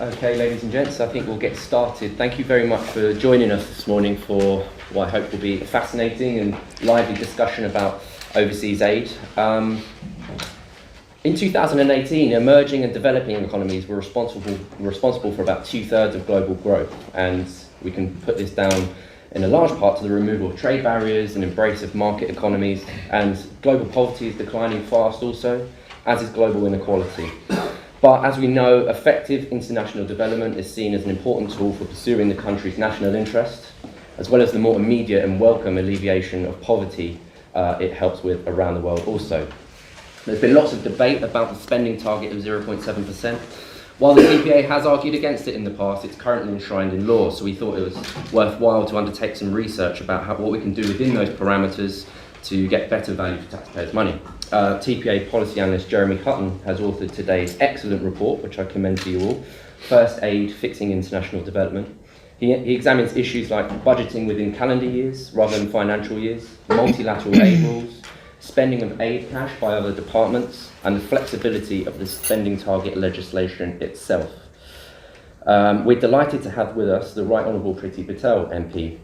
Okay, ladies and gents, I think we'll get started. Thank you very much for joining us this morning for what I hope will be a fascinating and lively discussion about overseas aid. In 2018, emerging and developing economies were responsible for about 2/3 of global growth, and we can put this down in a large part to the removal of trade barriers and embrace of market economies, and global poverty is declining fast also, as is global inequality. But as we know, effective international development is seen as an important tool for pursuing the country's national interest, as well as the more immediate and welcome alleviation of poverty it helps with around the world also. There's been lots of debate about the spending target of 0.7%. While the TPA has argued against it in the past, it's currently enshrined in law, so we thought it was worthwhile to undertake some research about what we can do within those parameters to get better value for taxpayers' money. TPA policy analyst Jeremy Hutton has authored today's excellent report, which I commend to you all, First Aid Fixing International Development. He examines issues like budgeting within calendar years rather than financial years, multilateral aid rules, spending of aid cash by other departments, and the flexibility of the spending target legislation itself. We're delighted to have with us the Right Honourable Priti Patel MP.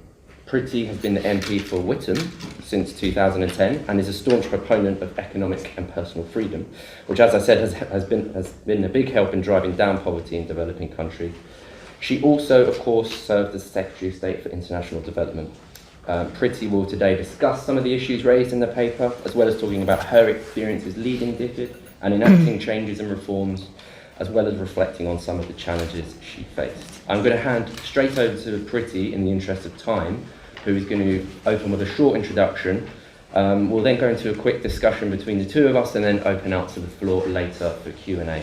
Priti has been the MP for Whittam since 2010 and is a staunch proponent of economic and personal freedom, which, as I said, has been a big help in driving down poverty in developing countries. She also, of course, served as Secretary of State for International Development. Priti will today discuss some of the issues raised in the paper, as well as talking about her experiences leading DFID and enacting changes and reforms, as well as reflecting on some of the challenges she faced. I'm going to hand straight over to Priti in the interest of time, who is going to open with a short introduction. We'll then go into a quick discussion between the two of us and then open out to the floor later for Q&A.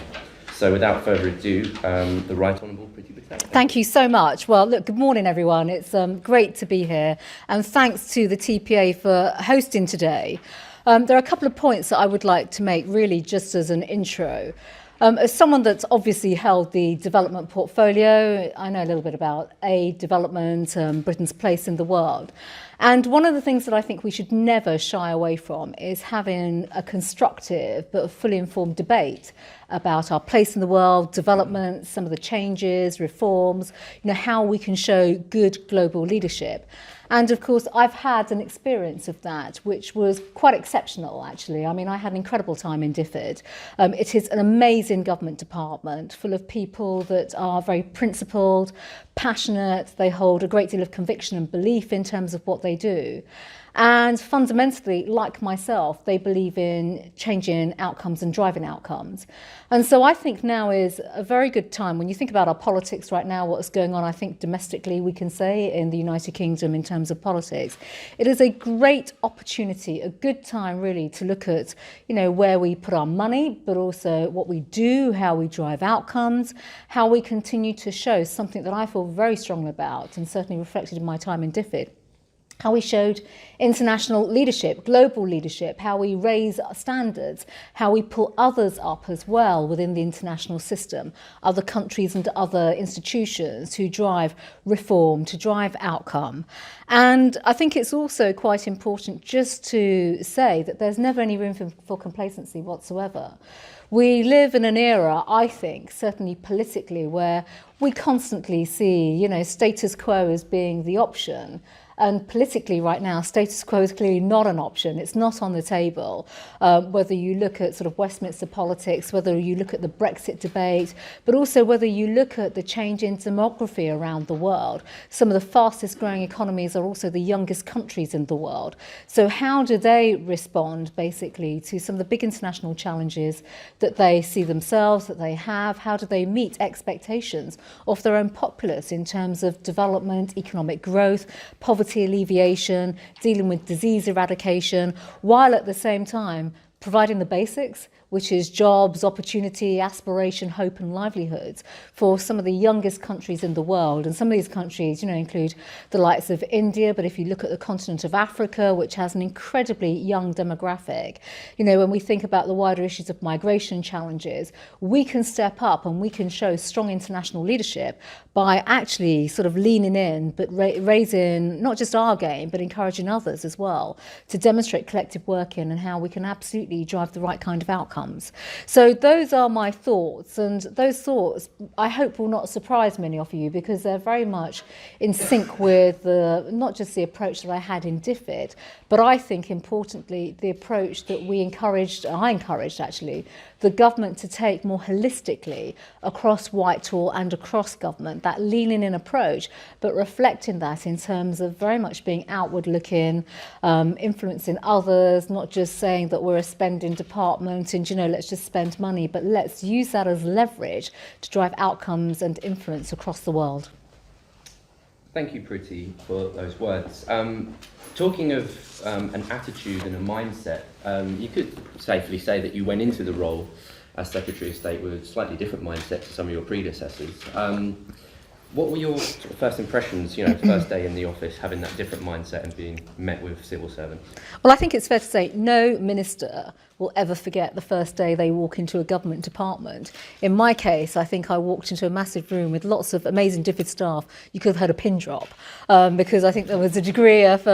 So without further ado, the Right Honourable Priti Patel. Thank you so much. Well, look, good morning, everyone. It's great to be here. And thanks to the TPA for hosting today. There are a couple of points that I would like to make, really, just as an intro. As someone that's obviously held the development portfolio, I know a little bit about aid, development, Britain's place in the world. And one of the things that I think we should never shy away from is having a constructive but fully informed debate about our place in the world, development, some of the changes, reforms, how we can show good global leadership. And of course, I've had an experience of that, which was quite exceptional, actually. I mean, I had an incredible time in DFID. It is an amazing government department full of people that are very principled, passionate. They hold a great deal of conviction and belief in terms of what they do. And fundamentally, like myself, they believe in changing outcomes and driving outcomes. And so I think now is a very good time. When you think about our politics right now, what's going on, I think domestically, we can say in the United Kingdom in terms of politics, it is a great opportunity, a good time really to look at, where we put our money, but also what we do, how we drive outcomes, how we continue to show something that I feel very strongly about and certainly reflected in my time in DFID. How we showed international leadership, global leadership, how we raise our standards, how we pull others up as well within the international system, other countries and other institutions who drive reform, to drive outcome. And I think it's also quite important just to say that there's never any room for complacency whatsoever. We live in an era, I think, certainly politically, where we constantly see, status quo as being the option. And politically right now, status quo is clearly not an option. It's not on the table. Whether you look at sort of Westminster politics, whether you look at the Brexit debate, but also whether you look at the change in demography around the world. Some of the fastest growing economies are also the youngest countries in the world. So how do they respond basically to some of the big international challenges that they see themselves, that they have? How do they meet expectations of their own populace in terms of development, economic growth, poverty alleviation, dealing with disease eradication, while at the same time providing the basics, which is jobs, opportunity, aspiration, hope and livelihoods for some of the youngest countries in the world. And some of these countries, include the likes of India, but if you look at the continent of Africa, which has an incredibly young demographic, when we think about the wider issues of migration challenges, we can step up and we can show strong international leadership by actually sort of leaning in, but raising not just our game, but encouraging others as well to demonstrate collective working and how we can absolutely drive the right kind of outcome. outcomes. So those are my thoughts, and those thoughts I hope will not surprise many of you, because they're very much in sync with not just the approach that I had in DFID, but I think importantly the approach that I encouraged actually, the government to take more holistically across Whitehall and across government, that leaning in approach, but reflecting that in terms of very much being outward looking, influencing others, not just saying that we're a spending department and, let's just spend money, but let's use that as leverage to drive outcomes and influence across the world. Thank you, Priti, for those words. Talking of an attitude and a mindset, you could safely say that you went into the role as Secretary of State with a slightly different mindset to some of your predecessors. What were your first impressions, first day in the office, having that different mindset and being met with civil servants? Well, I think it's fair to say no minister will ever forget the first day they walk into a government department. In my case, I think I walked into a massive room with lots of amazing DFID staff. You could have heard a pin drop, because I think there was a degree of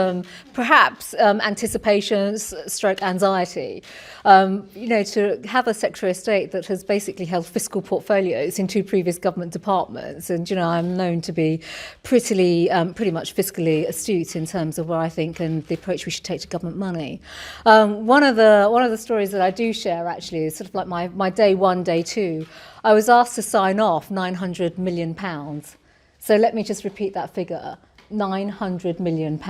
perhaps anticipation stroke anxiety. To have a Secretary of State that has basically held fiscal portfolios in 2 previous government departments, and I'm known to be pretty much fiscally astute in terms of where I think and the approach we should take to government money. One of the stories that I do share actually is sort of like my day 1, day 2. I was asked to sign off £900 million. So let me just repeat that figure. £900 million.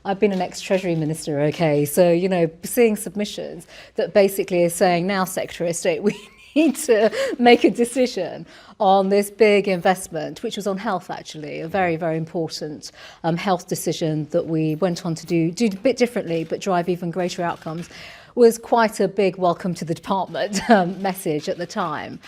I've been an ex-Treasury Minister, okay, so, seeing submissions that basically is saying, now, Secretary of State, we need to make a decision on this big investment, which was on health, actually, a very, very important health decision that we went on to do a bit differently, but drive even greater outcomes, was quite a big welcome to the department message at the time.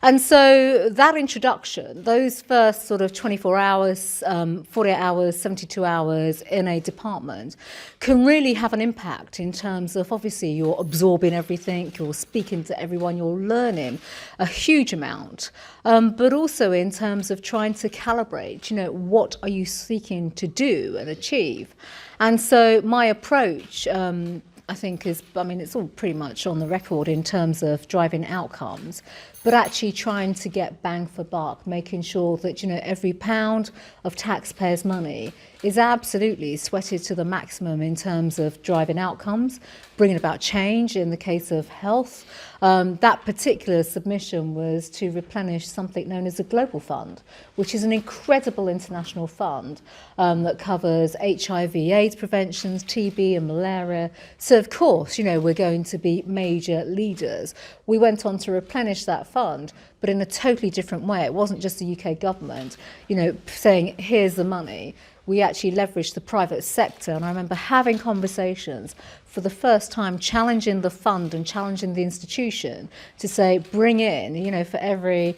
And so that introduction, those first sort of 24 hours, 48 hours, 72 hours in a department can really have an impact in terms of, obviously, you're absorbing everything, you're speaking to everyone, you're learning a huge amount, but also in terms of trying to calibrate, what are you seeking to do and achieve? And so my approach, I think it's all pretty much on the record in terms of driving outcomes, but actually trying to get bang for buck, making sure that, every pound of taxpayers' money is absolutely sweated to the maximum in terms of driving outcomes, bringing about change in the case of health. That particular submission was to replenish something known as a global fund, which is an incredible international fund that covers HIV/AIDS preventions, TB and malaria. So, of course, we're going to be major leaders. We went on to replenish that fund, but in a totally different way. It wasn't just the UK government, saying, here's the money. We actually leveraged the private sector, and I remember having conversations for the first time, challenging the fund and challenging the institution to say, bring in, for every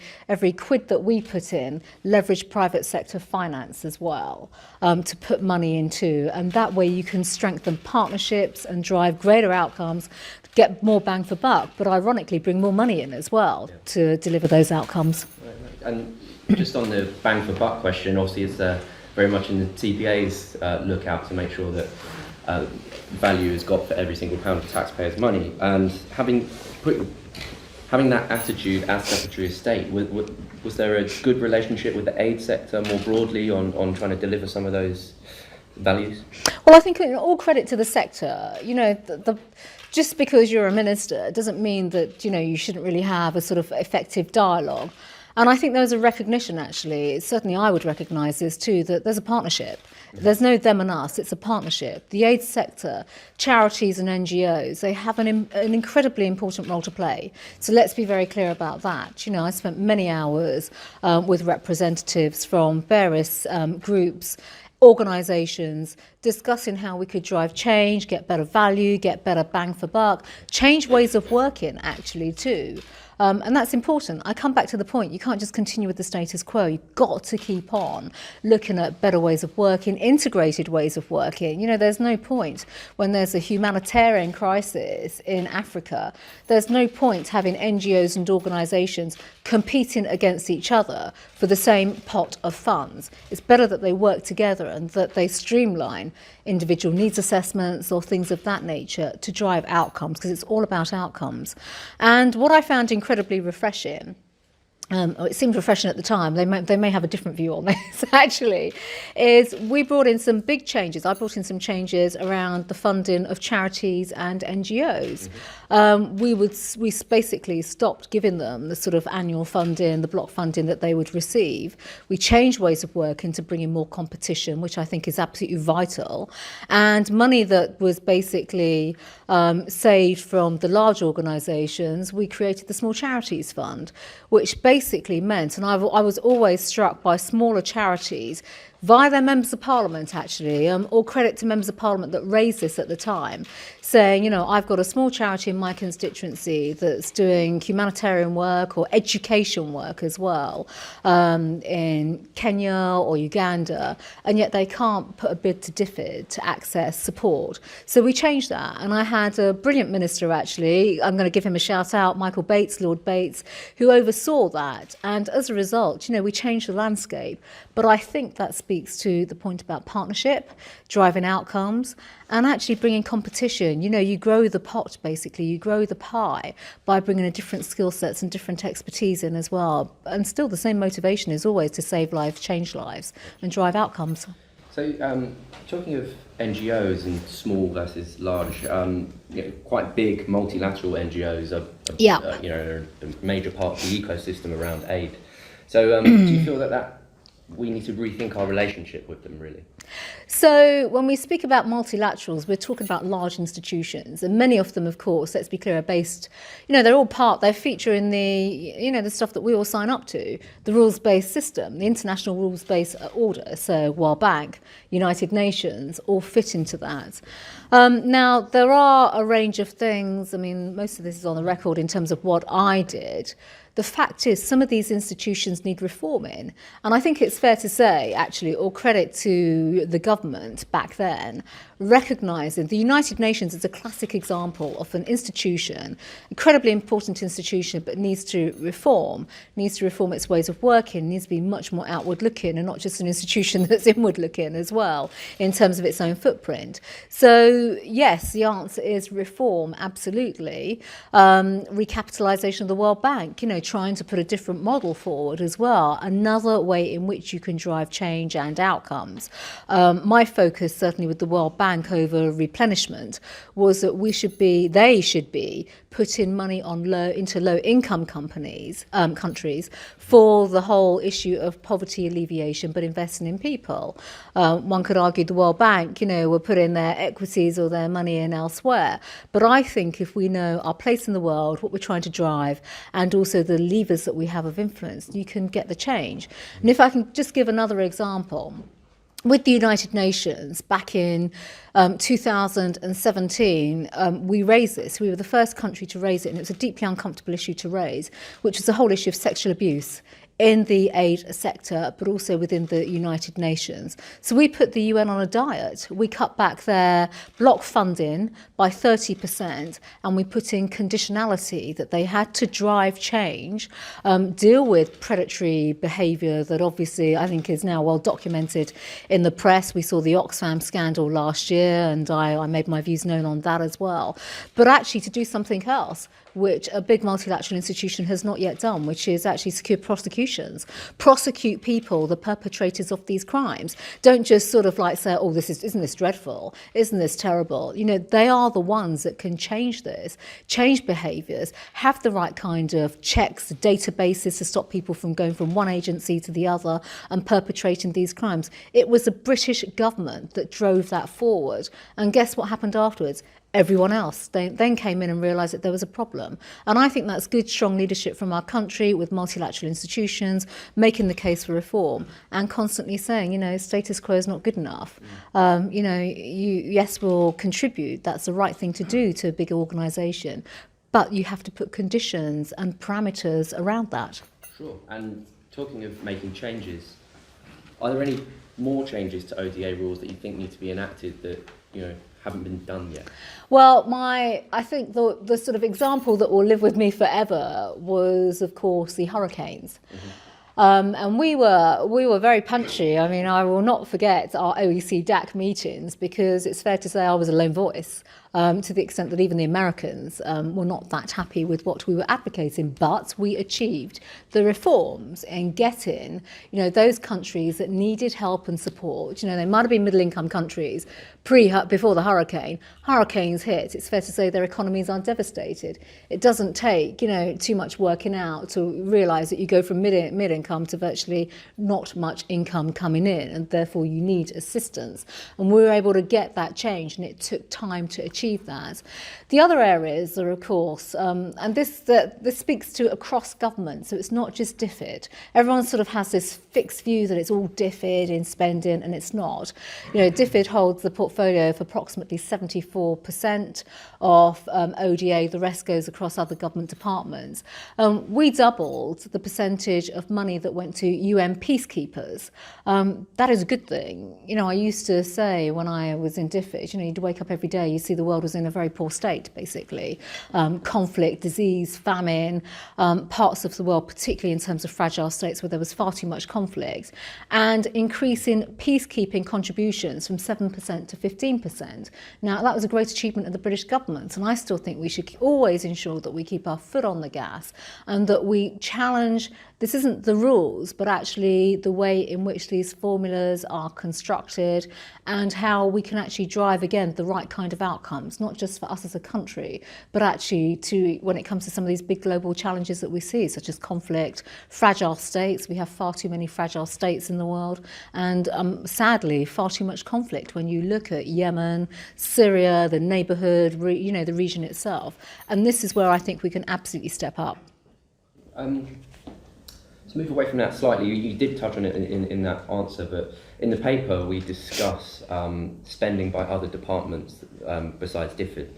quid that we put in, leverage private sector finance as well, to put money into, and that way you can strengthen partnerships and drive greater outcomes, get more bang for buck, but ironically bring more money in as well to deliver those outcomes. Right. And just on the bang for buck question, obviously it's very much in the TPA's lookout to make sure that value is got for every single pound of taxpayers' money. And having that attitude as Secretary of State, was there a good relationship with the aid sector more broadly on trying to deliver some of those values? Well, I think all credit to the sector. Just because you're a minister doesn't mean that you shouldn't really have a sort of effective dialogue. And I think there's a recognition, actually, certainly I would recognise this too, that there's a partnership. There's no them and us, it's a partnership. The aid sector, charities and NGOs, they have an incredibly important role to play. So let's be very clear about that. I spent many hours with representatives from various groups, organisations, discussing how we could drive change, get better value, get better bang for buck, change ways of working, actually, too. And that's important. I come back to the point, you can't just continue with the status quo. You've got to keep on looking at better ways of working, integrated ways of working. There's no point when there's a humanitarian crisis in Africa, there's no point having NGOs and organisations competing against each other for the same pot of funds. It's better that they work together and that they streamline individual needs assessments or things of that nature to drive outcomes, because it's all about outcomes. And what I found incredibly refreshing, it seemed refreshing at the time, they may have a different view on this actually, is we brought in some big changes. I brought in some changes around the funding of charities and NGOs. We basically stopped giving them the sort of annual funding, the block funding that they would receive. We changed ways of working to bring in more competition, which I think is absolutely vital. And money that was basically saved from the large organisations, we created the Small Charities Fund, which basically meant, and I was always struck by smaller charities via their members of parliament actually, all credit to members of parliament that raised this at the time, saying, you know, I've got a small charity in my constituency that's doing humanitarian work or education work as well in Kenya or Uganda, and yet they can't put a bid to DFID to access support. So we changed that, and I had a brilliant minister actually, I'm going to give him a shout out, Michael Bates, Lord Bates, who oversaw that, and as a result, you know, we changed the landscape. But I think that speaks to the point about partnership, driving outcomes, and actually bringing competition. You know, you grow the pot, basically, you grow the pie by bringing in different skill sets and different expertise in as well. And still the same motivation is always to save lives, change lives, and drive outcomes. So, talking of NGOs and small versus large, quite big multilateral NGOs are a major part of the ecosystem around aid. So, do you feel that we need to rethink our relationship with them, really? So when we speak about multilaterals, we're talking about large institutions, and many of them, of course, let's be clear, are based, you know, they're all they feature in the, you know, the stuff that we all sign up to, the rules-based system, the international rules-based order, so World Bank, United Nations, all fit into that. Now, there are a range of things, I mean, most of this is on the record in terms of what I did. The fact is, some of these institutions need reforming. And I think it's fair to say, actually, all credit to the government back then, recognising the United Nations is a classic example of an institution, incredibly important institution, but needs to reform its ways of working, needs to be much more outward looking and not just an institution that's inward looking as well in terms of its own footprint. So yes, the answer is reform, absolutely. Recapitalisation of the World Bank, you know, trying to put a different model forward as well, another way in which you can drive change and outcomes. My focus, certainly with the World Bank over replenishment, was that they should be putting money into low-income countries for the whole issue of poverty alleviation, but investing in people. One could argue the World Bank, you know, were putting their equities or their money in elsewhere. But I think if we know our place in the world, what we're trying to drive, and also the levers that we have of influence, you can get the change. And if I can just give another example, with the United Nations, back in 2017, we raised this. We were the first country to raise it, and it was a deeply uncomfortable issue to raise, which was the whole issue of sexual abuse in the aid sector, but also within the United Nations. So we put the UN on a diet. We cut back their block funding by 30%, and we put in conditionality that they had to drive change, deal with predatory behaviour that obviously I think is now well documented in the press. We saw the Oxfam scandal last year, and I made my views known on that as well. But actually to do something else, which a big multilateral institution has not yet done, which is actually secure prosecutions. Prosecute people, the perpetrators of these crimes. Don't just sort of like say, oh, isn't this dreadful? Isn't this terrible? You know, they are the ones that can change this, change behaviours, have the right kind of checks, databases to stop people from going from one agency to the other and perpetrating these crimes. It was the British government that drove that forward. And guess what happened afterwards? Everyone else then came in and realised that there was a problem. And I think that's good, strong leadership from our country with multilateral institutions, making the case for reform and constantly saying, you know, status quo is not good enough. You know, yes, we'll contribute. That's the right thing to do to a big organisation. But you have to put conditions and parameters around that. Sure. And talking of making changes, are there any more changes to ODA rules that you think need to be enacted that, you know, haven't been done yet? Well, I think the sort of example that will live with me forever was, of course, the hurricanes. And we were very punchy. I mean, I will not forget our OEC DAC meetings, because it's fair to say I was a lone voice, to the extent that even the Americans were not that happy with what we were advocating. But we achieved the reforms in getting, those countries that needed help and support. They might have been middle-income countries before the hurricane. Hurricanes hit. It's fair to say their economies are devastated. It doesn't take, too much working out to realise that you go from mid-income to virtually not much income coming in, and therefore you need assistance. And we were able to get that change, and it took time to achieve that. The other areas are, of course, and this speaks to across government, so it's not just DFID. Everyone sort of has this fixed view that it's all DFID in spending, and it's not. DFID holds the portfolio for approximately 74% of ODA. The rest goes across other government departments. We doubled the percentage of money that went to UN peacekeepers. That is a good thing. I used to say when I was in DFID, you'd wake up every day, you see the world was in a very poor state, basically. Conflict, disease, famine, parts of the world, particularly in terms of fragile states where there was far too much conflict, and increasing peacekeeping contributions from 7% to 15%. Now, that was a great achievement of the British government, and I still think we should always ensure that we keep our foot on the gas and that we challenge. This isn't the rules, but actually the way in which these formulas are constructed and how we can actually drive, again, the right kind of outcomes, not just for us as a country, but actually when it comes to some of these big global challenges that we see, such as conflict, fragile states. We have far too many fragile states in the world, and sadly, far too much conflict when you look at Yemen, Syria, the neighbourhood, the region itself. And this is where I think we can absolutely step up. To move away from that slightly, you did touch on it in that answer, but in the paper we discuss spending by other departments besides DFID.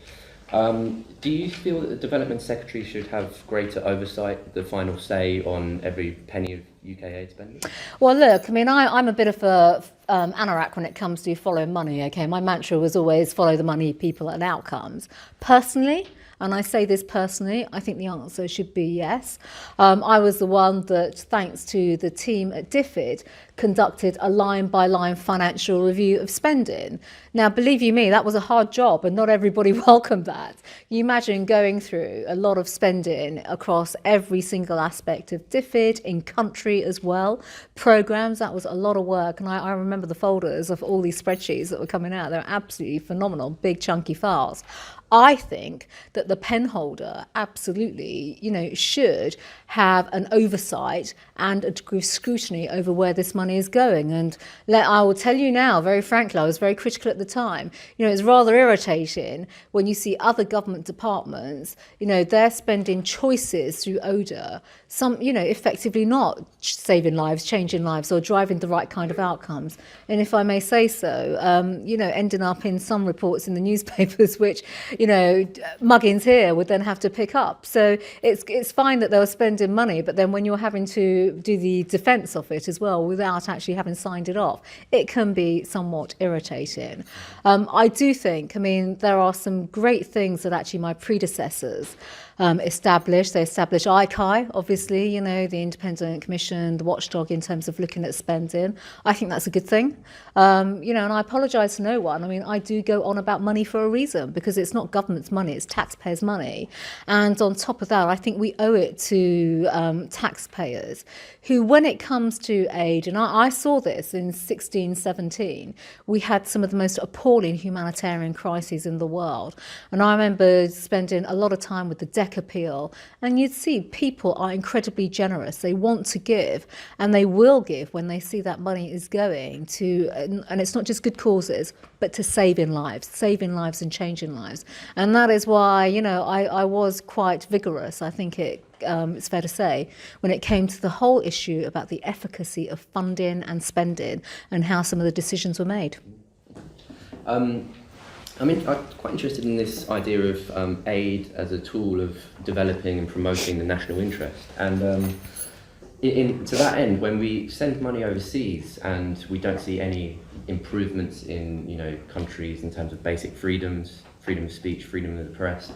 Do you feel that the Development Secretary should have greater oversight, the final say on every penny of UK aid spending? Well, look, I'm a bit of a anorak when it comes to following money, okay? My mantra was always follow the money, people and outcomes. Personally, and I say this personally, I think the answer should be yes. I was the one that, thanks to the team at DFID, conducted a line-by-line financial review of spending. Now, believe you me, that was a hard job, and not everybody welcomed that. You imagine going through a lot of spending across every single aspect of DFID, in country as well, programs. That was a lot of work, and I remember the folders of all these spreadsheets that were coming out. They were absolutely phenomenal, big chunky files. I think that the pen holder absolutely, should have an oversight and a degree of scrutiny over where this money is going. And I will tell you now, very frankly, I was very critical at the time. It's rather irritating when you see other government departments, they're spending choices through ODA, some, effectively not saving lives, changing lives, or driving the right kind of outcomes. And if I may say so, ending up in some reports in the newspapers, which, Muggins here would then have to pick up. So it's fine that they were spending money, but then when you're having to do the defence of it as well without actually having signed it off, it can be somewhat irritating. I do think, there are some great things that actually my predecessors established. They established ICAI, obviously, the Independent Commission, the watchdog in terms of looking at spending. I think that's a good thing. And I apologise to no one. I do go on about money for a reason, because it's not government's money, it's taxpayers' money. And on top of that, I think we owe it to taxpayers who, when it comes to aid, and I saw this in 16, 17, we had some of the most appalling humanitarian crises in the world. And I remember spending a lot of time with the DEC appeal, and you'd see people are incredibly generous. They want to give, and they will give when they see that money is going to, and it's not just good causes, but to saving lives and changing lives. And that is why, I was quite vigorous, I think it's fair to say, when it came to the whole issue about the efficacy of funding and spending and how some of the decisions were made. I'm quite interested in this idea of aid as a tool of developing and promoting the national interest. And to that end, when we send money overseas and we don't see any improvements in countries in terms of basic freedoms, freedom of speech, freedom of the press,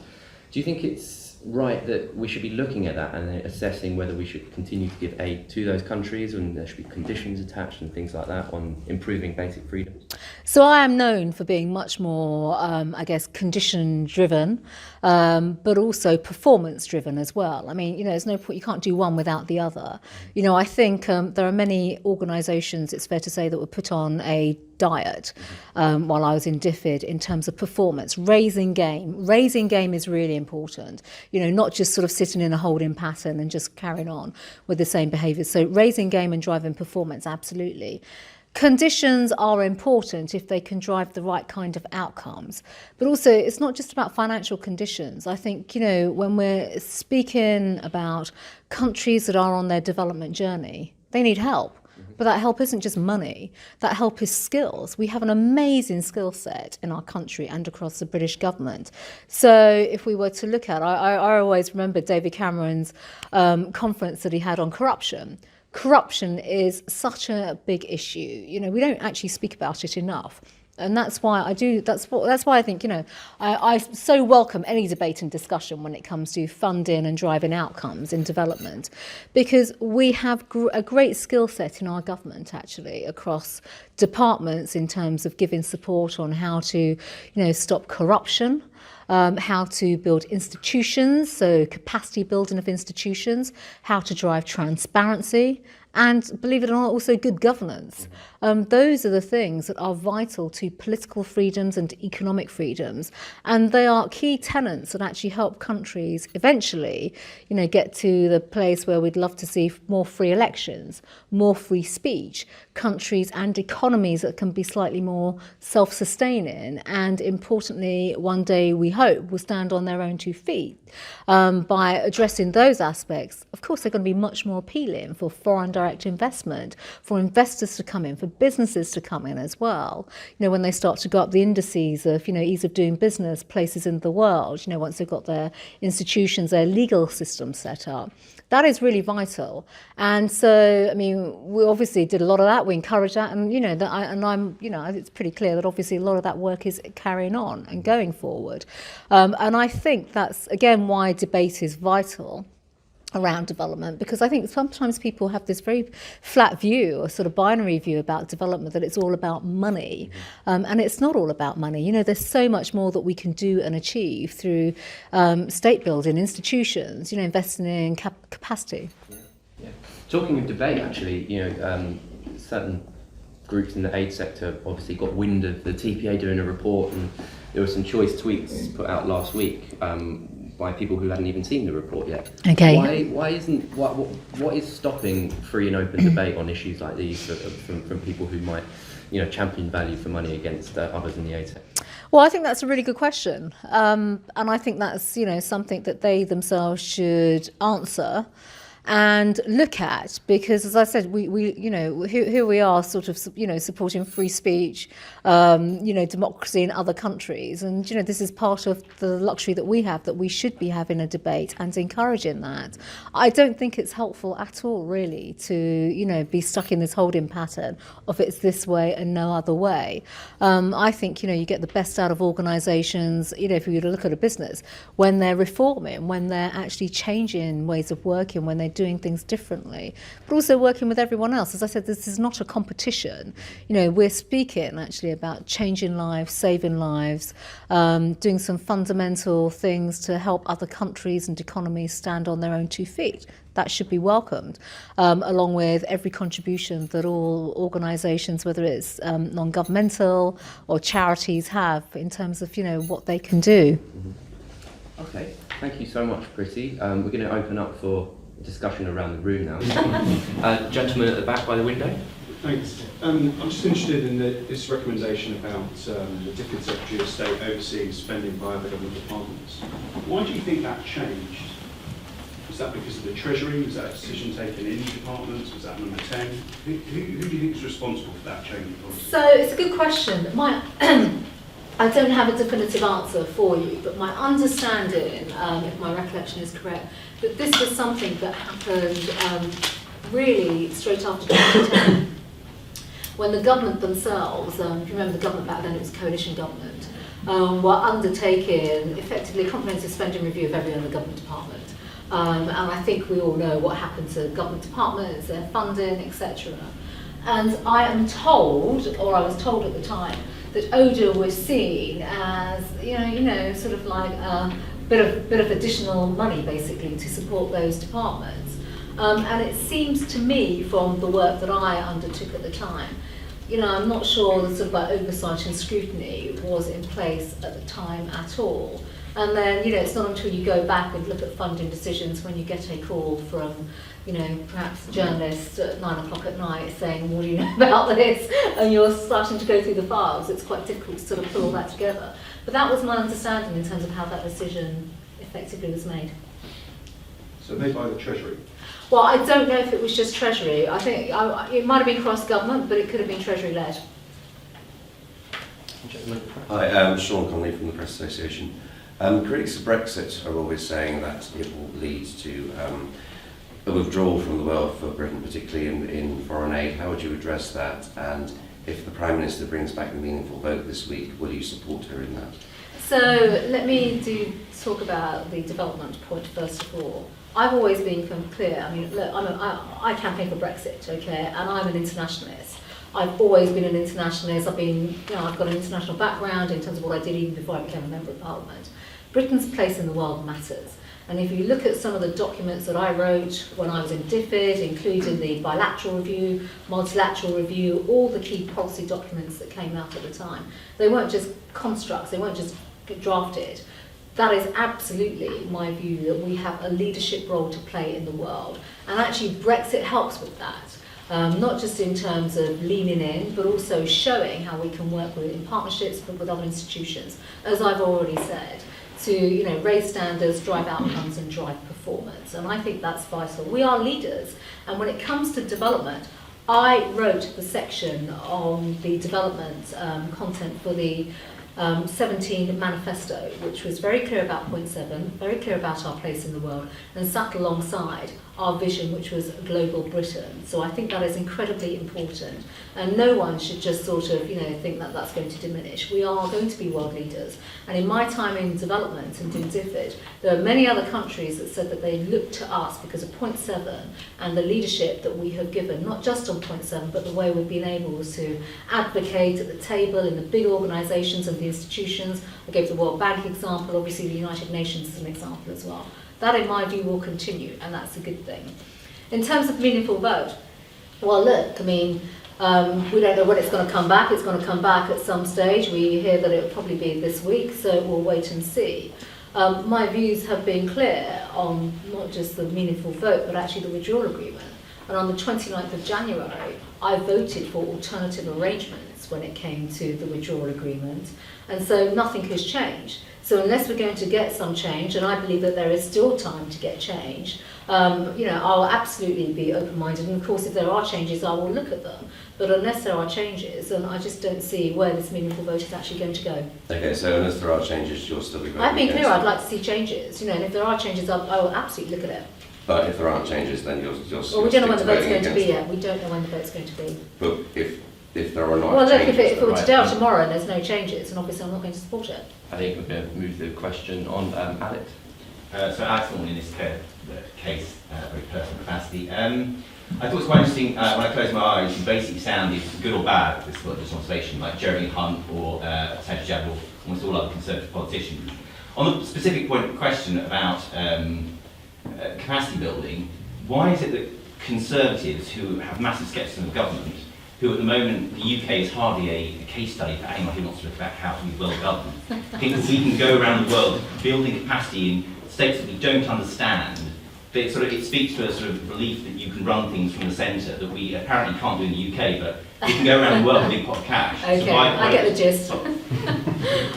do you think it's right that we should be looking at that and assessing whether we should continue to give aid to those countries, and there should be conditions attached and things like that on improving basic freedoms? So I am known for being much more, I guess, condition-driven, but also performance-driven as well. I mean, there's no point, you can't do one without the other. I think there are many organisations, it's fair to say, that were put on a diet while I was in DFID in terms of performance, raising game. Raising game is really important, not just sort of sitting in a holding pattern and just carrying on with the same behaviours. So raising game and driving performance, absolutely. Conditions are important if they can drive the right kind of outcomes. But also, it's not just about financial conditions. I think, when we're speaking about countries that are on their development journey, they need help. But that help isn't just money. That help is skills. We have an amazing skill set in our country and across the British government. So if we were to look at, I always remember David Cameron's conference that he had on corruption. Corruption is such a big issue. We don't actually speak about it enough. And that's why I do. That's why I think I so welcome any debate and discussion when it comes to funding and driving outcomes in development, because we have a great skill set in our government actually across departments in terms of giving support on how to stop corruption. How to build institutions, so capacity building of institutions, how to drive transparency, and believe it or not, also good governance. Those are the things that are vital to political freedoms and economic freedoms, and they are key tenets that actually help countries eventually, get to the place where we'd love to see more free elections, more free speech, countries and economies that can be slightly more self-sustaining, and importantly, one day we hope will stand on their own 2 feet. By addressing those aspects, of course, they're going to be much more appealing for foreign direct investment, for investors to come in, for businesses to come in as well. When they start to go up the indices of, ease of doing business, places in the world, once they've got their institutions, their legal system set up. That is really vital. And so, we obviously did a lot of that. We encourage that. And, it's pretty clear that obviously a lot of that work is carrying on and going forward. And I think that's, again, why debate is vital around development, because I think sometimes people have this very flat view, or sort of binary view about development, that it's all about money. And it's not all about money. There's so much more that we can do and achieve through state building, institutions, investing in capacity. Yeah. Talking of debate, actually, certain groups in the aid sector obviously got wind of the TPA doing a report, and there were some choice tweets put out last week by people who hadn't even seen the report yet. Okay. What is stopping free and open debate on issues like these from people who might, champion value for money against others in the aid sector? Well, I think that's a really good question, and I think that's something that they themselves should answer and look at, because as I said, we here we are sort of supporting free speech, democracy in other countries, and this is part of the luxury that we have, that we should be having a debate and encouraging that. I don't think it's helpful at all really to be stuck in this holding pattern of it's this way and no other way. I think you get the best out of organisations, if you look at a business, when they're reforming, when they're actually changing ways of working, when they're doing things differently, but also working with everyone else. As I said, this is not a competition. We're speaking actually about changing lives, saving lives, doing some fundamental things to help other countries and economies stand on their own 2 feet. That should be welcomed, along with every contribution that all organisations, whether it's non-governmental or charities, have in terms of what they can do. Mm-hmm. Okay, thank you so much, Priti. We're going to open up for discussion around the room now. Gentleman at the back by the window. Thanks. I'm just interested in this recommendation about the Deputy Secretary of State overseeing spending by other government departments. Why do you think that changed? Was that because of the Treasury? Was that a decision taken in departments? Was that number 10? Who do you think is responsible for that change of policy? So it's a good question. I don't have a definitive answer for you, but my understanding, if my recollection is correct, that this was something that happened really straight after 2010, when the government themselves, if you remember the government back then, it was coalition government, were undertaking effectively a comprehensive spending review of every other government department. And I think we all know what happened to government departments, their funding, etc. And I am told, or I was told at the time, that ODA was seen as, sort of like a bit of additional money basically to support those departments. And it seems to me from the work that I undertook at the time, I'm not sure the sort of like oversight and scrutiny was in place at the time at all. And then, it's not until you go back and look at funding decisions when you get a call from, perhaps journalists at 9 o'clock at night saying, what do you know about this? And you're starting to go through the files. It's quite difficult to sort of pull all that together. But that was my understanding in terms of how that decision effectively was made. So made by the Treasury? Well, I don't know if it was just Treasury. I think it might have been cross-government, but it could have been Treasury-led. Hi, I'm Sean Conley from the Press Association. Critics of Brexit are always saying that it will lead to a withdrawal from the world for Britain, particularly in foreign aid. How would you address that? And if the Prime Minister brings back the meaningful vote this week, will you support her in that? So let me talk about the development point first of all. I've always been clear. I mean, look, I campaign for Brexit, okay, and I'm an internationalist. I've always been an internationalist. I've got an international background in terms of what I did even before I became a member of Parliament. Britain's place in the world matters. And if you look at some of the documents that I wrote when I was in DFID, including the bilateral review, multilateral review, all the key policy documents that came out at the time, they weren't just constructs, they weren't just drafted. That is absolutely my view, that we have a leadership role to play in the world. And actually Brexit helps with that. Not just in terms of leaning in, but also showing how we can work in partnerships but with other institutions, as I've already said, to raise standards, drive outcomes and drive performance. And I think that's vital. We are leaders, and when it comes to development, I wrote the section on the development content for the 17 manifesto, which was very clear about point 7, very clear about our place in the world, and sat alongside our vision, which was a global Britain. So I think that is incredibly important, and no one should just sort of think that that's going to diminish. We are going to be world leaders, and in my time in development and in DFID, there are many other countries that said that they looked to us because of point 7 and the leadership that we have given, not just on point 7, but the way we've been able to advocate at the table in the big organisations and the institutions. I gave the World Bank example, obviously the United Nations is an example as well. That, in my view, will continue, and that's a good thing. In terms of meaningful vote, well, look, I mean, we don't know when it's going to come back. It's going to come back at some stage. We hear that it will probably be this week, so we'll wait and see. My views have been clear on not just the meaningful vote, but actually the withdrawal agreement. And on the 29th of January, I voted for alternative arrangements when it came to the withdrawal agreement. And so nothing has changed. So unless we're going to get some change, and I believe that there is still time to get change, I'll absolutely be open-minded. And of course, if there are changes, I will look at them. But unless there are changes, then I just don't see where this meaningful vote is actually going to go. Okay, so unless there are changes, you'll still be voting I've been against clear, it. I'd like to see changes. And if there are changes, I will absolutely look at it. But if there aren't changes, then you'll Well, we don't know when the stick to vote's voting going to be against yet. We don't know when the vote's going to be. it. But if there are not Well, look, changes... if it were then- today or tomorrow and there's no changes, and obviously I'm not going to support it. I think we're going to move the question on. Alex. So Alex Thorne, in this case, very personal capacity. I thought it was quite interesting, when I closed my eyes, you basically sounded, good or bad, this is not just an observation, like Jeremy Hunt or Ted Jagger, or almost all other Conservative politicians. On the specific question about capacity building, why is it that Conservatives who have massive scepticism of government, who at the moment the UK is hardly a case study for anyone who wants to look about how to be well governed, think that we can go around the world building capacity in states that we don't understand? It speaks to a sort of belief that you can run things from the centre that we apparently can't do in the UK, but we can go around the world with a big pot of cash. Okay, I get the gist.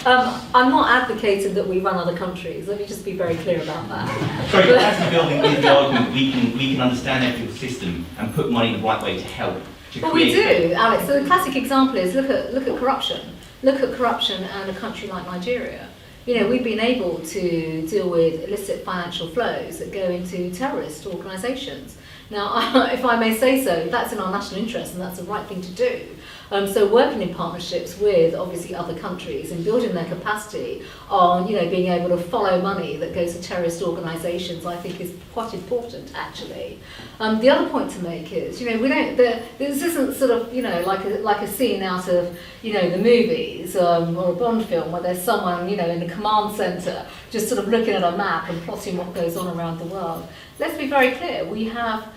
I'm not advocating that we run other countries. Let me just be very clear about that. Sorry, capacity building is the argument we can understand every system and put money in the right way to help. Well, we do, Alex. So the classic example is look at corruption. Look at corruption and a country like Nigeria. We've been able to deal with illicit financial flows that go into terrorist organisations. Now, if I may say so, that's in our national interest and that's the right thing to do. So working in partnerships with obviously other countries and building their capacity on, being able to follow money that goes to terrorist organisations, I think is quite important actually. The other point to make is, this isn't sort of, like a scene out of, the movies or a Bond film where there's someone, in a command centre just sort of looking at a map and plotting what goes on around the world. Let's be very clear, we have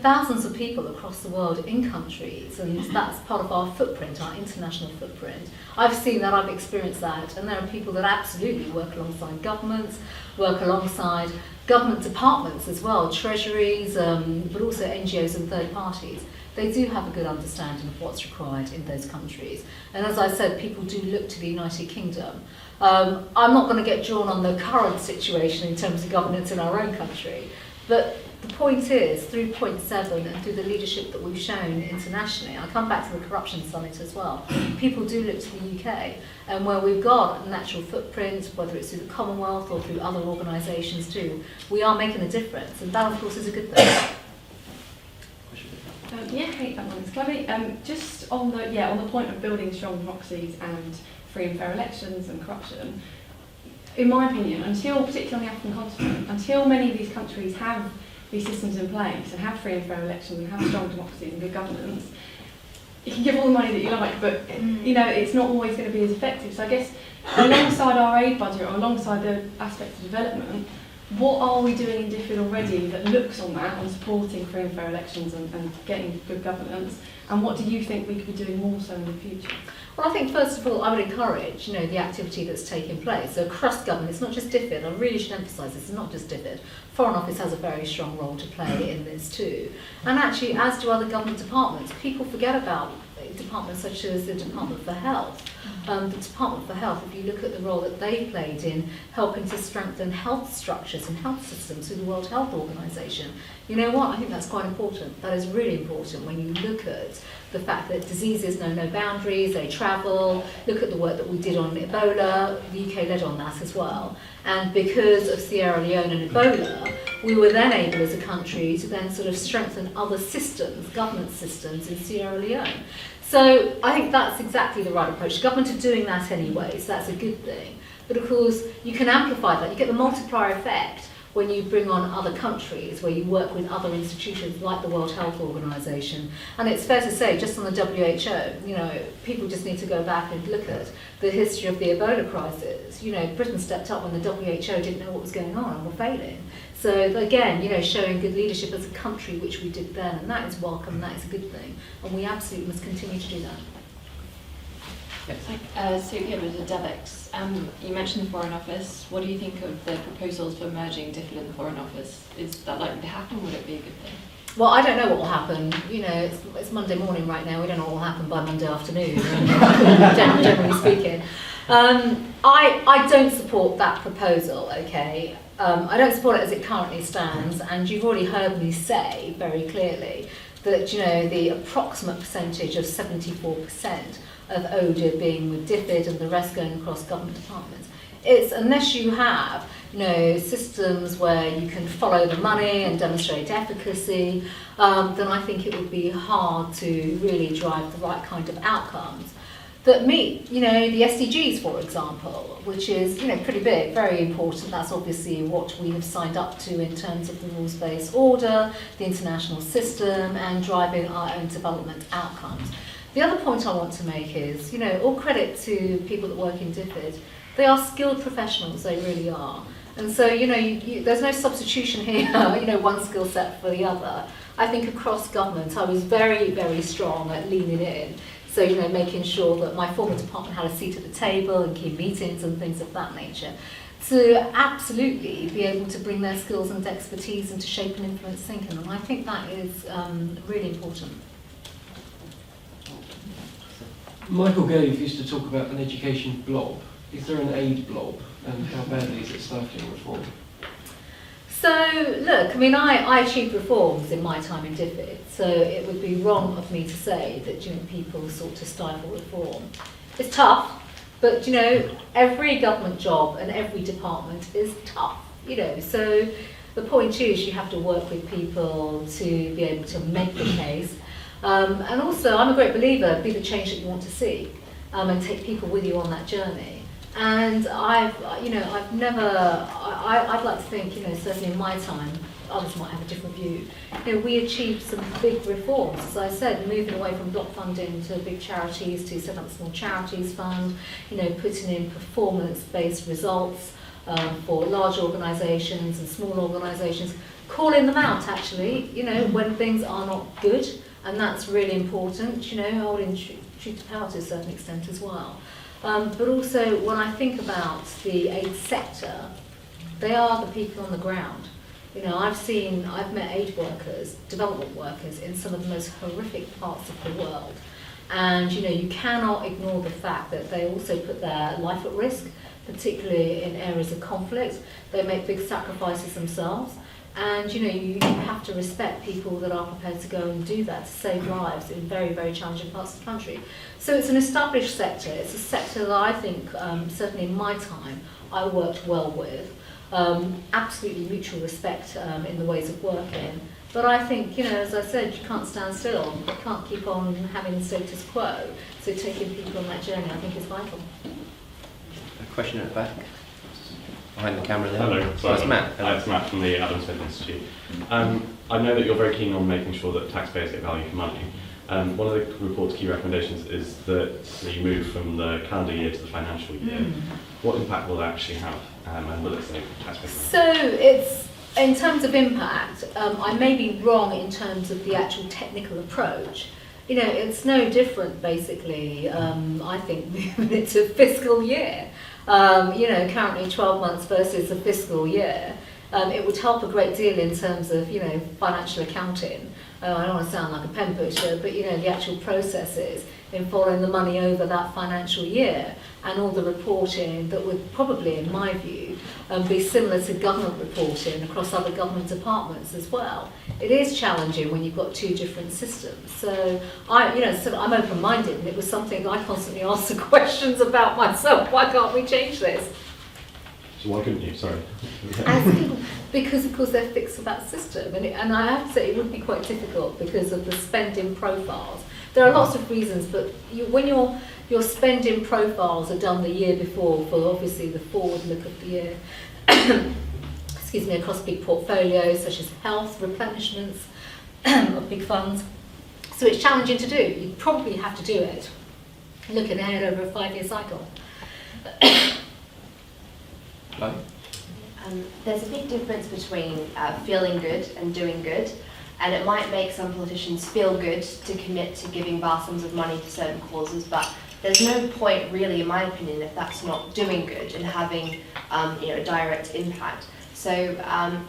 thousands of people across the world in countries, and that's part of our footprint, our international footprint. I've seen that, I've experienced that, and there are people that absolutely work alongside governments, work alongside government departments as well, treasuries, but also NGOs and third parties. They do have a good understanding of what's required in those countries. And as I said, people do look to the United Kingdom. I'm not going to get drawn on the current situation in terms of governance in our own country, but the point is, through Point 7 and through the leadership that we've shown internationally, I'll come back to the Corruption Summit as well, people do look to the UK, and where we've got a natural footprint, whether it's through the Commonwealth or through other organisations too, we are making a difference, and that of course is a good thing. Hey, that one's Chloe. Just on the point of building strong democracies and free and fair elections and corruption, in my opinion, particularly on the African continent, until many of these countries have these systems in place and have free and fair elections and have strong democracies and good governance, you can give all the money that you like, but it's not always going to be as effective. So I guess alongside our aid budget or alongside the aspects of development, what are we doing in DFID already that looks on that, on supporting free and fair elections and getting good governance? And what do you think we could be doing more so in the future? Well, I think first of all, I would encourage, the activity that's taking place. So across government, it's not just DFID. I really should emphasise this. It's not just DFID. Foreign Office has a very strong role to play in this too. And actually, as do other government departments, people forget about departments such as the Department for Health. The Department for Health, if you look at the role that they played in helping to strengthen health structures and health systems through the World Health Organization, you know what? I think that's quite important. That is really important when you look at the fact that diseases know no boundaries, they travel. Look at the work that we did on Ebola, the UK led on that as well. And because of Sierra Leone and Ebola, we were then able as a country to then sort of strengthen other systems, government systems in Sierra Leone. So I think that's exactly the right approach. Government are doing that anyway, so that's a good thing. But of course, you can amplify that. You get the multiplier effect when you bring on other countries, where you work with other institutions like the World Health Organization. And it's fair to say, just on the WHO, people just need to go back and look at the history of the Ebola crisis. Britain stepped up when the WHO didn't know what was going on and were failing. So again, showing good leadership as a country, which we did then, and that is welcome, and that is a good thing. And we absolutely must continue to do that. Sophia with the DevEx. You mentioned the Foreign Office. What do you think of the proposals for merging DFID and the Foreign Office? Is that likely to happen? Would it be a good thing? Well, I don't know what will happen. It's Monday morning right now. We don't know what will happen by Monday afternoon, generally speaking. I don't support that proposal, okay? I don't support it as it currently stands, and you've already heard me say very clearly that, the approximate percentage of 74% of ODA being with DFID and the rest going across government departments. It's unless you have, systems where you can follow the money and demonstrate efficacy, then I think it would be hard to really drive the right kind of outcomes that meet, the SDGs, for example, which is, pretty big, very important. That's obviously what we have signed up to in terms of the rules-based order, the international system, and driving our own development outcomes. The other point I want to make is, all credit to people that work in DFID. They are skilled professionals, they really are. And so, there's no substitution here, one skill set for the other. I think across government, I was very, very strong at leaning in. So, making sure that my former department had a seat at the table and key meetings and things of that nature, to absolutely be able to bring their skills and expertise into shape and influence thinking. And I think that is really important. Michael Gove used to talk about an education blob. Is there an aid blob, and how badly is it stifling reform? So, look, I achieved reforms in my time in DFID, so it would be wrong of me to say that people sought to stifle reform. It's tough, but every government job and every department is tough, so The point is you have to work with people to be able to make the case. And also, I'm a great believer, be the change that you want to see, and take people with you on that journey. And I'd like to think, certainly in my time, others might have a different view. We achieved some big reforms, as I said, moving away from block funding to big charities, to set up a small charities fund, putting in performance-based results for large organisations and small organisations, calling them out actually, when things are not good, and that's really important, holding true to power to a certain extent as well. But also, when I think about the aid sector, they are the people on the ground. I've met aid workers, development workers in some of the most horrific parts of the world. And, you cannot ignore the fact that they also put their life at risk, particularly in areas of conflict. They make big sacrifices themselves. And, you have to respect people that are prepared to go and do that, to save lives in very, very challenging parts of the country. So it's an established sector. It's a sector that I think, certainly in my time, I worked well with. Absolutely mutual respect in the ways of working. But I think, as I said, you can't stand still. You can't keep on having the status quo. So taking people on that journey, I think, is vital. A question at the back? Behind the camera there. Hello, sorry. It's Matt. It's Matt from the Adam Smith Institute. I know that you're very keen on making sure that taxpayers get value for money. One of the report's key recommendations is that you move from the calendar year to the financial year. What impact will that actually have, and will it save taxpayers? So it's, in terms of impact, I may be wrong in terms of the actual technical approach. It's no different, basically, I think, moving it to fiscal year. Currently 12 months versus a fiscal year. It would help a great deal in terms of, financial accounting. I don't want to sound like a pen pusher, but, the actual processes in following the money over that financial year and all the reporting that would probably, in my view, be similar to government reporting across other government departments as well. It is challenging when you've got two different systems. So I'm open-minded, and it was something I constantly asked the questions about myself. Why can't we change this? So why couldn't you? Sorry. Because of course they're fixed for that system, and I have to say it would be quite difficult because of the spending profiles. There are lots of reasons, but when your spending profiles are done the year before for obviously the forward look of the year, across big portfolios such as health, replenishments of big funds. So it's challenging to do. You probably have to do it looking ahead over a 5-year cycle. There's a big difference between feeling good and doing good, and it might make some politicians feel good to commit to giving vast sums of money to certain causes, but there's no point really, in my opinion, if that's not doing good and having a direct impact. So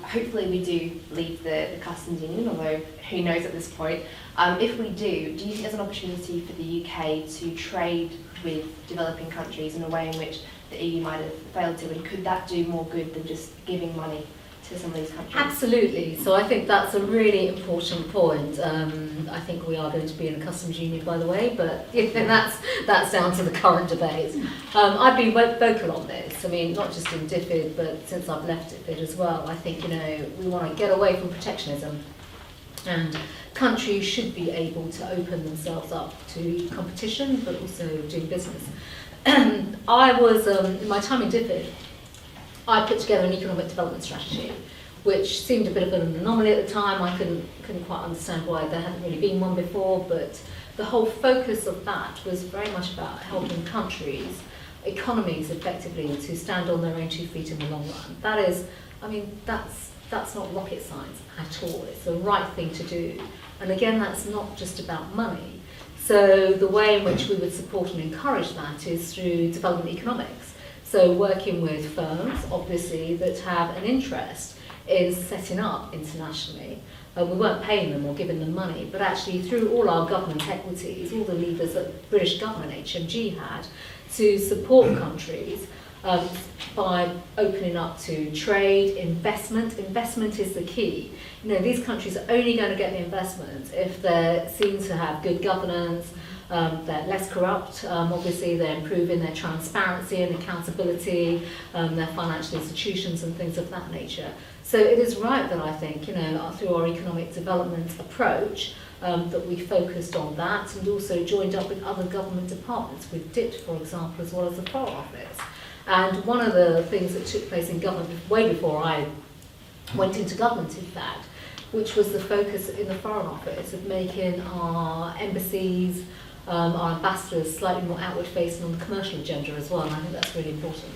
hopefully we do leave the customs union, although who knows at this point. If we do you think there's an opportunity for the UK to trade with developing countries in a way in which the EU might have failed to, and could that do more good than just giving money to some of these countries? Absolutely. So I think that's a really important point. I think we are going to be in a customs union, by the way, but that's down to the current debate. I've been vocal on this. I mean, not just in DFID, but since I've left DFID as well. I think we want to get away from protectionism, and countries should be able to open themselves up to competition, but also doing business. I was, in my time in DFID, I put together an economic development strategy, which seemed a bit of an anomaly at the time. I couldn't quite understand why there hadn't really been one before, but the whole focus of that was very much about helping countries, economies effectively, to stand on their own 2 feet in the long run. That is, that's not rocket science at all. It's the right thing to do. And again, that's not just about money. So the way in which we would support and encourage that is through development economics. So working with firms, obviously, that have an interest in setting up internationally. We weren't paying them or giving them money, but actually through all our government equities, all the levers that the British government, HMG, had to support countries by opening up to trade, investment. Investment is the key. These countries are only going to get the investment if they're seen to have good governance, they're less corrupt, obviously they're improving their transparency and accountability, their financial institutions and things of that nature. So it is right that I think, through our economic development approach, that we focused on that and also joined up with other government departments, with DIT, for example, as well as the Foreign Office. And one of the things that took place in government way before I went into government, in fact, which was the focus in the Foreign Office of making our embassies, our ambassadors slightly more outward facing on the commercial agenda as well, and I think that's really important.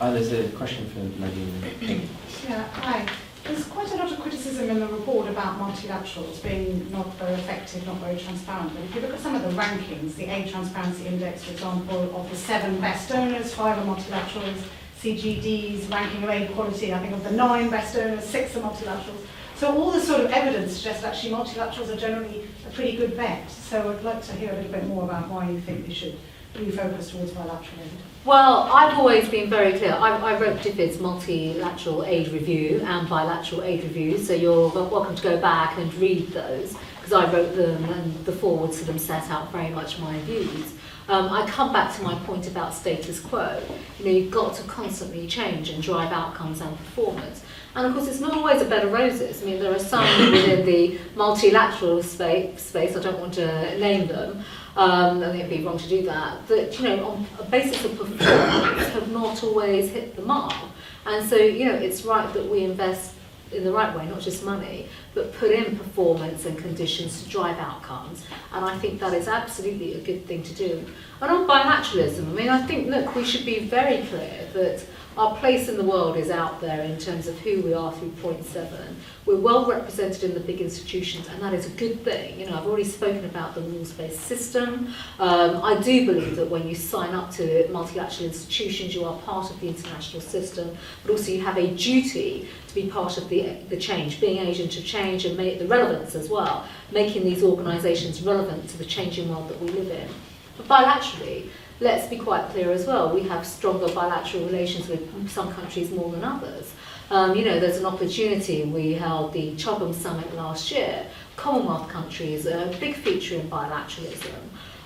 There's a question for Nadine. Yeah, hi. There's quite a lot of criticism in the report about multilaterals being not very effective, not very transparent. But if you look at some of the rankings, the Aid Transparency Index, for example, of the 7 best donors, 5 are multilaterals, CGD's ranking of aid quality, I think of the 9 best donors, 6 are multilaterals. So all the sort of evidence suggests actually multilaterals are generally a pretty good bet. So I'd like to hear a little bit more about why you think they should refocus towards bilateral aid. Well, I've always been very clear. I wrote DFID's multilateral aid review and bilateral aid review, so you're welcome to go back and read those, because I wrote them and the forwards to them set out very much my views. I come back to my point about status quo. You've got to constantly change and drive outcomes and performance. And of course, it's not always a bed of roses. I mean, there are some within the multilateral space, I don't want to name them, I think it'd be wrong to do that, on a basis of performance have not always hit the mark. And so, it's right that we invest in the right way, not just money, but put in performance and conditions to drive outcomes. And I think that is absolutely a good thing to do. And on bilateralism, I think, look, we should be very clear that our place in the world is out there in terms of who we are through point 7. We're well represented in the big institutions, and that is a good thing. I've already spoken about the rules-based system. I do believe that when you sign up to multilateral institutions, you are part of the international system, but also you have a duty to be part of the change, being an agent of change, and make the relevance as well, making these organisations relevant to the changing world that we live in. But bilaterally, let's be quite clear as well, we have stronger bilateral relations with some countries more than others. There's an opportunity. We held the Chobham Summit last year. Commonwealth countries are a big feature in bilateralism.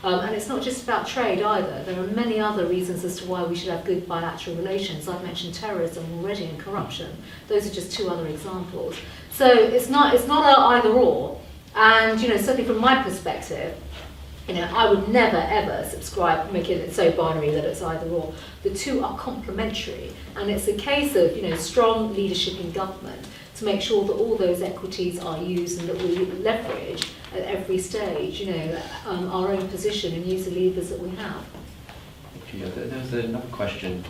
And it's not just about trade either. There are many other reasons as to why we should have good bilateral relations. I've mentioned terrorism already and corruption. Those are just 2 other examples. So it's not an either or. And certainly from my perspective, I would never ever subscribe, making it so binary that it's either or. The 2 are complementary, and it's a case of strong leadership in government to make sure that all those equities are used and that we leverage at every stage, our own position and use the levers that we have. There was another question.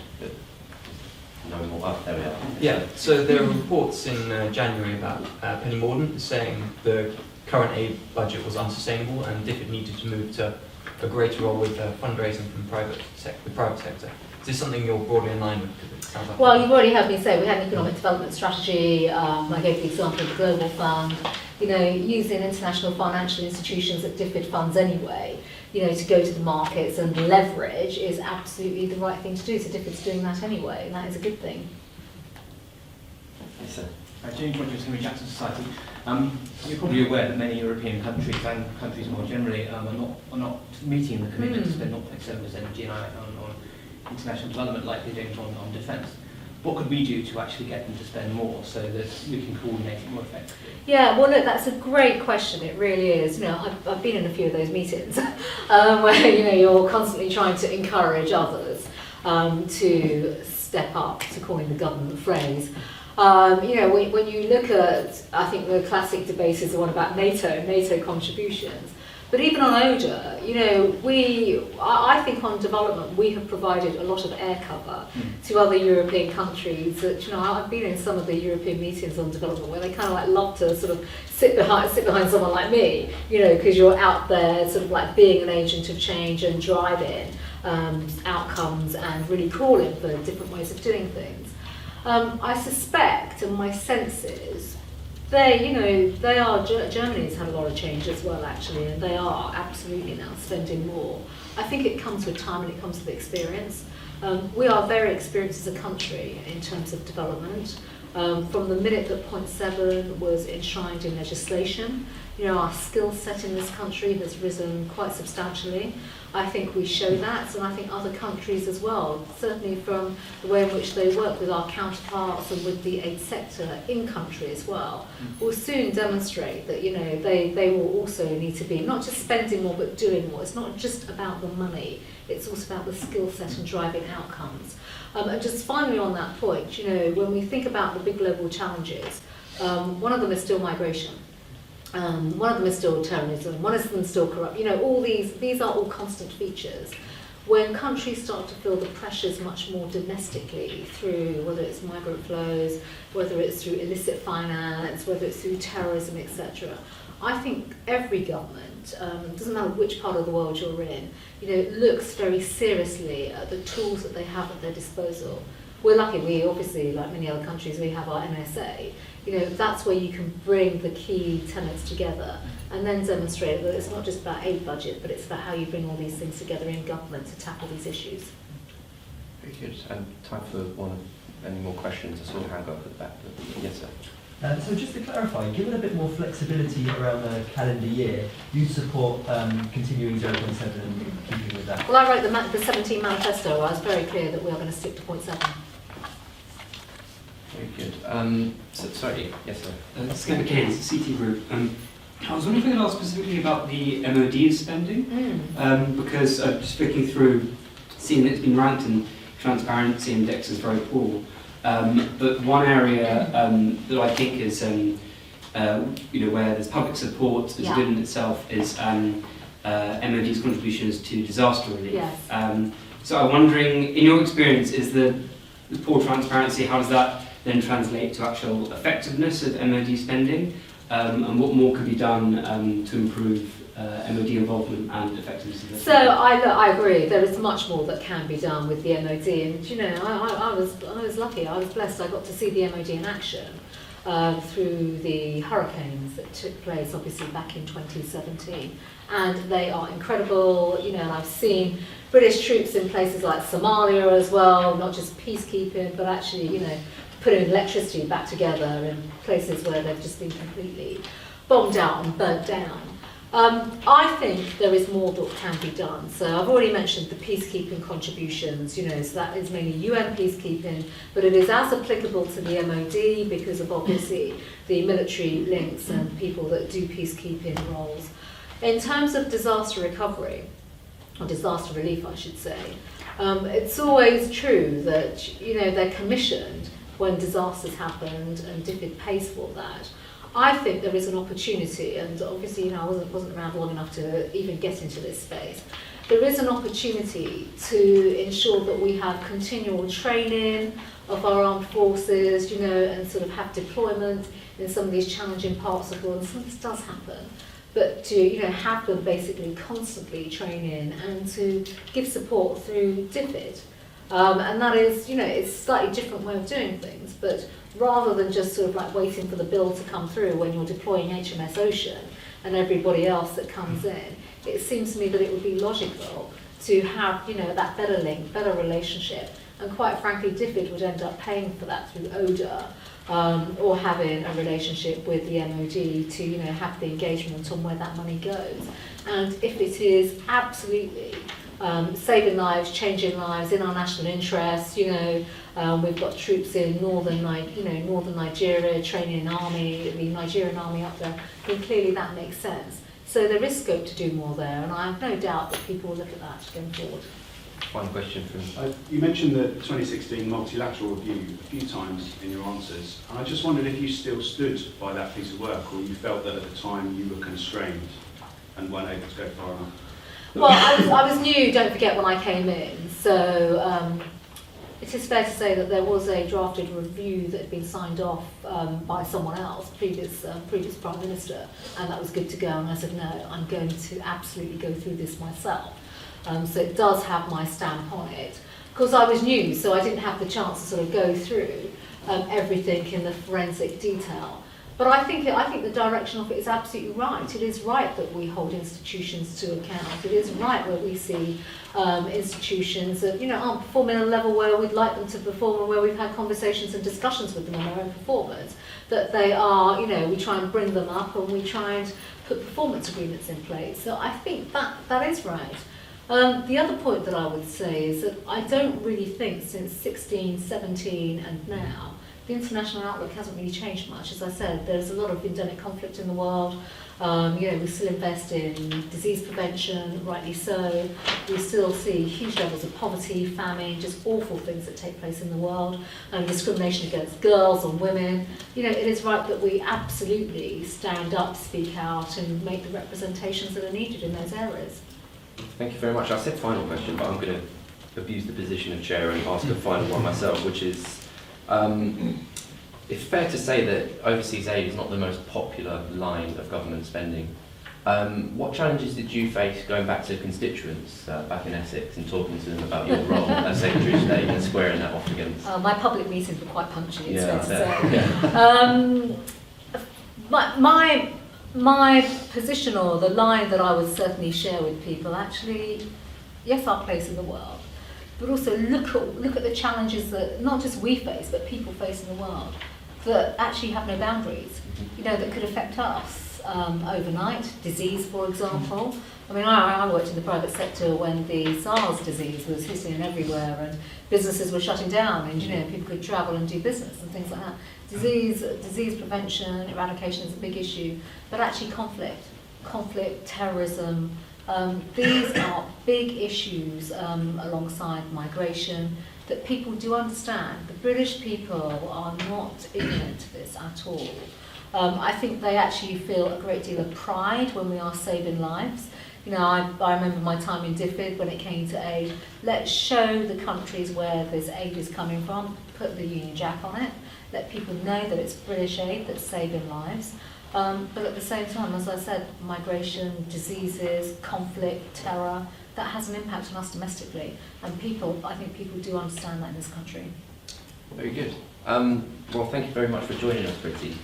No more. There we are. Yeah. So there were reports in January about Penny Mordaunt saying the current aid budget was unsustainable and DFID needed to move to a greater role with fundraising from the private sector. Is this something you're broadly in line with? It sounds like well, you've already heard me say we had an economic development strategy. I gave the example of the Global Fund. Using international financial institutions that DFID funds anyway, to go to the markets and leverage is absolutely the right thing to do. So DFID's doing that anyway, and that is a good thing. Yes, sir. James Rogers, Henry Jackson Society. You're probably aware that many European countries and countries more generally are not meeting the commitment to spend 0.7% of GNI on international development like they're doing on defence. What could we do to actually get them to spend more so that we can coordinate it more effectively? Yeah, well, look, that's a great question. It really is. I've been in a few of those meetings where you're constantly trying to encourage others to step up, to coin the government phrase. When you look at, I think the classic debate is the one about NATO contributions. But even on ODA, I think on development we have provided a lot of air cover to other European countries. That I've been in some of the European meetings on development where they kind of like love to sort of sit behind someone like me, because you're out there sort of like being an agent of change and driving outcomes and really calling for different ways of doing things. I suspect, and my sense is, Germany's had a lot of change as well, actually, and they are absolutely now spending more. I think it comes with time and it comes with experience. We are very experienced as a country in terms of development. From the minute that point 7 was enshrined in legislation, You know, our skill set in this country has risen quite substantially. I think we show that, and I think other countries as well, certainly from the way in which they work with our counterparts and with the aid sector in country as well, will soon demonstrate that, you know, they will also need to be not just spending more but doing more. It's not just about the money, it's also about the skill set and driving outcomes. And just finally on that point, you know, when we think about the big global challenges, one of them is still migration. One of them is still terrorism, one of them is still corrupt. You know, all these are all constant features. When countries start to feel the pressures much more domestically through, whether it's migrant flows, whether it's through illicit finance, whether it's through terrorism, etc., I think every government, doesn't matter which part of the world you're in, you know, looks very seriously at the tools that they have at their disposal. We're lucky, we obviously, like many other countries, we have our MSA. You know, that's where you can bring the key tenets together and then demonstrate that it's not just about aid budget, but it's about how you bring all these things together in government to tackle these issues. Very good. And time for any more questions? I saw a hand go up at the back. Yes, sir. So just to clarify, given a bit more flexibility around the calendar year, you support continuing 0.7 and keeping with that? Well, I wrote the 17 manifesto. I was very clear that we are going to stick to 0.7. Very good. Sorry, yes, sir. Scott Keynes, CT Group. I was wondering if I could ask specifically about the MOD spending, because just looking through, seeing that it's been ranked in transparency index as very poor. But one area that I think is, you know, where there's public support is good in itself is MOD's contributions to disaster relief. Yes. So I'm wondering, in your experience, is the poor transparency, how does that then translate to actual effectiveness of MOD spending? And what more could be done to improve MOD involvement and effectiveness of this? So I agree. There is much more that can be done with the MOD, and you know, I was lucky. I was blessed. I got to see the MOD in action through the hurricanes that took place, obviously back in 2017, and they are incredible. You know, and I've seen British troops in places like Somalia as well, not just peacekeeping, but actually, you know, putting electricity back together in places where they've just been completely bombed out and burnt down. I think there is more that can be done. So I've already mentioned the peacekeeping contributions, you know, so that is mainly UN peacekeeping, but it is as applicable to the MOD because of obviously the military links and people that do peacekeeping roles. In terms of disaster recovery, or disaster relief I should say, it's always true that, you know, they're commissioned when disasters happened and DFID pays for that. I think there is an opportunity, and obviously, you know, I wasn't around long enough to even get into this space. There is an opportunity to ensure that we have continual training of our armed forces, you know, and sort of have deployment in some of these challenging parts of the world. And some of this does happen, but to, you know, have them basically constantly training and to give support through DFID. And that is, you know, it's a slightly different way of doing things, but rather than just sort of like waiting for the bill to come through when you're deploying HMS Ocean and everybody else that comes in, it seems to me that it would be logical to have, you know, that better link, better relationship, and quite frankly, DFID would end up paying for that through ODA, or having a relationship with the MOD to, you know, have the engagement on where that money goes. And if it is absolutely saving lives, changing lives in our national interest, you know, we've got troops in northern Nigeria training an army, the Nigerian army up there, then clearly that makes sense. So there is scope to do more there, and I have no doubt that people will look at that going forward. One question from... you mentioned the 2016 multilateral review a few times in your answers, and I just wondered if you still stood by that piece of work, or you felt that at the time you were constrained and weren't able to go far enough. Well, I was new, don't forget, when I came in, so it is fair to say that there was a drafted review that had been signed off by someone else, previous Prime Minister, and that was good to go, and I said, no, I'm going to absolutely go through this myself. So it does have my stamp on it. Of course, I was new, so I didn't have the chance to sort of go through everything in the forensic detail. But I think the direction of it is absolutely right. It is right that we hold institutions to account. It is right where we see institutions that, you know, aren't performing at a level where we'd like them to perform, and where we've had conversations and discussions with them on their own performance, that they are, you know, we try and bring them up and we try and put performance agreements in place. So I think that is right. The other point that I would say is that I don't really think since 16, 17 and now, the international outlook hasn't really changed much. As I said, there's a lot of endemic conflict in the world. We still invest in disease prevention, rightly so. We still see huge levels of poverty, famine, just awful things that take place in the world, discrimination against girls and women. It is right that we absolutely stand up, speak out, and make the representations that are needed in those areas. Thank you very much. I said final question, but I'm going to abuse the position of chair and ask a final one myself, which is, it's fair to say that overseas aid is not the most popular line of government spending. What challenges did you face going back to constituents back in Essex and talking to them about your role as Secretary of State and squaring that off against? My public meetings were quite punchy, it's Yeah, fair to yeah. say. My position, or the line that I would certainly share with people, actually, yes, our place in the world, but also look at the challenges that not just we face, but people face in the world that actually have no boundaries, that could affect us overnight. Disease, for example. I mean, I worked in the private sector when the SARS disease was hitting everywhere, and businesses were shutting down, and people could travel and do business and things like that. Disease prevention, eradication is a big issue, but actually conflict, terrorism. These are big issues alongside migration that people do understand. The British people are not ignorant to this at all. I think they actually feel a great deal of pride when we are saving lives. I remember my time in DFID when it came to aid. Let's show the countries where this aid is coming from, put the Union Jack on it, let people know that it's British aid that's saving lives. But at the same time, as I said, migration, diseases, conflict, terror, that has an impact on us domestically. And I think people do understand that in this country. Very good. Well, thank you very much for joining us, Priti.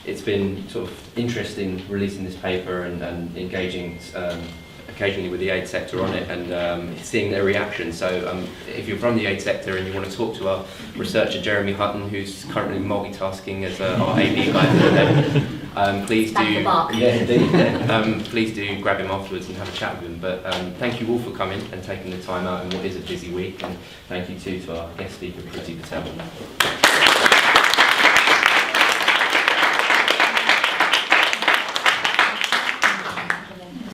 It's been sort of interesting releasing this paper and engaging occasionally with the aid sector on it and seeing their reaction. So if you're from the aid sector and you want to talk to our researcher Jeremy Hutton, who's currently multitasking as our AD guy for them, please do please do grab him afterwards and have a chat with him. But thank you all for coming and taking the time out in what is a busy week, and thank you too to our guest speaker Priti Patel.